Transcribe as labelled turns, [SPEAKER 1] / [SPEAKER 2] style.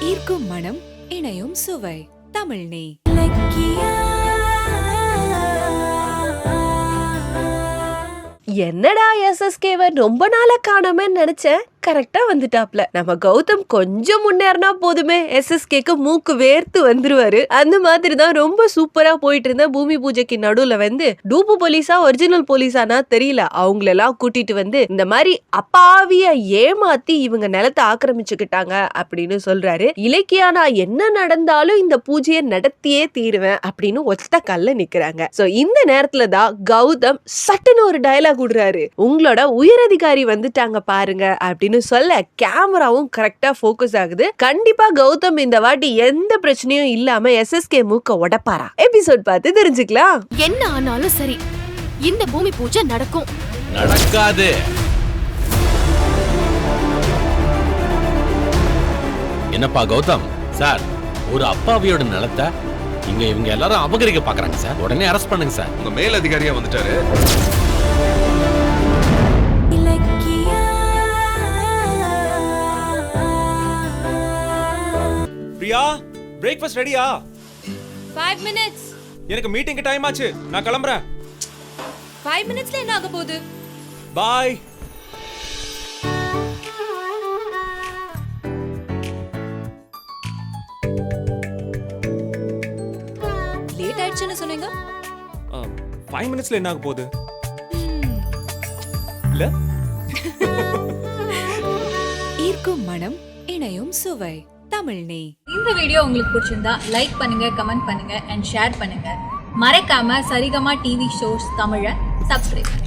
[SPEAKER 1] ஈர்க்கும் மனம், இணையும் சுவை. தமிழ் நெய்.
[SPEAKER 2] என்னடா எஸ்எஸ்கேவை ரொம்ப நாளா காணோமே நினைச்சேன். கரெக்டா வந்துட்டாப்ல. நம்ம கௌதம் கொஞ்சம் முன்னேறினா போதுமே எஸ்எஸ்கேக்கு மூக்கு வேர்த்து வந்துருவாரு. அந்த மாதிரி தான் ரொம்ப சூப்பரா போயிட்டு இருந்த பூமி பூஜைக்கு நடுவுல வந்து டூப்பு போலீஸா ஒரிஜினல் போலீஸானா தெரியல, அவங்களெல்லாம் கூட்டிட்டு வந்து இந்த மாதிரி அப்பாவிய ஏமாத்தி இவங்க நிலத்தை ஆக்கிரமிச்சுக்கிட்டாங்க அப்படின்னு சொல்றாரு. இலக்கியா நான் என்ன நடந்தாலும் இந்த பூஜையை நடத்தியே தீருவேன் அப்படின்னு ஒத்த கல்ல நிக்கிறாங்க. சோ இந்த நேரத்துல தான் கௌதம் சட்டுன்னு ஒரு டயலாக் விடுறாரு. உங்களோட உயரதிகாரி வந்துட்டாங்க பாருங்க அப்படின்னு சொல்ல கேமராவும் கரெக்டா போக்கஸ் ஆகுது. கண்டிப்பா கௌதம் இந்த வாட்டி எந்த பிரச்சனையும் இல்லாம எஸ்எஸ்கே மூக்க உடைப்பாரா? எபிசோட் பார்த்து தெரிஞ்சுக்கலாம்.
[SPEAKER 3] என்ன ஆனாலும் சரி, இந்த பூமி பூஜை நடக்கும்.
[SPEAKER 4] நடக்காது. என்னப்பா கௌதம் சார், ஒரு அப்பாவியோட நிலத்தை இங்க இவங்க எல்லாரும் அபகரிக்க பாக்குறாங்க சார். உடனே அரெஸ்ட் பண்ணுங்க சார்.
[SPEAKER 5] உங்க மேல் அதிகாரியா வந்துட்டாரு.
[SPEAKER 6] பிரியா, பிரேக்ஃபாஸ்ட் ரெடியா?
[SPEAKER 7] 5 minutes.
[SPEAKER 6] எனக்கு மீட்டிங்க்கு டைம் ஆச்சு, நான் கிளம்புறேன்.
[SPEAKER 7] 5 minutesல என்ன ஆக போகுது?
[SPEAKER 6] பாய்.
[SPEAKER 7] லேட் ஆயிடுச்சுன்னு சொன்னீங்க.
[SPEAKER 6] 5 minutesல என்ன ஆக போகுது? இல்ல?
[SPEAKER 1] ஈர்க்கும் மனம், இணையும் சுவை. தமிழ் நெய்.
[SPEAKER 8] இந்த வீடியோ உங்களுக்கு பிடிச்சிருந்தா லைக் பண்ணுங்க, கமெண்ட் பண்ணுங்க அண்ட் ஷேர் பண்ணுங்க. மறக்காம சரிகமா டிவி ஷோஸ் தமிழை சப்ஸ்கிரைப் பண்ணுங்க.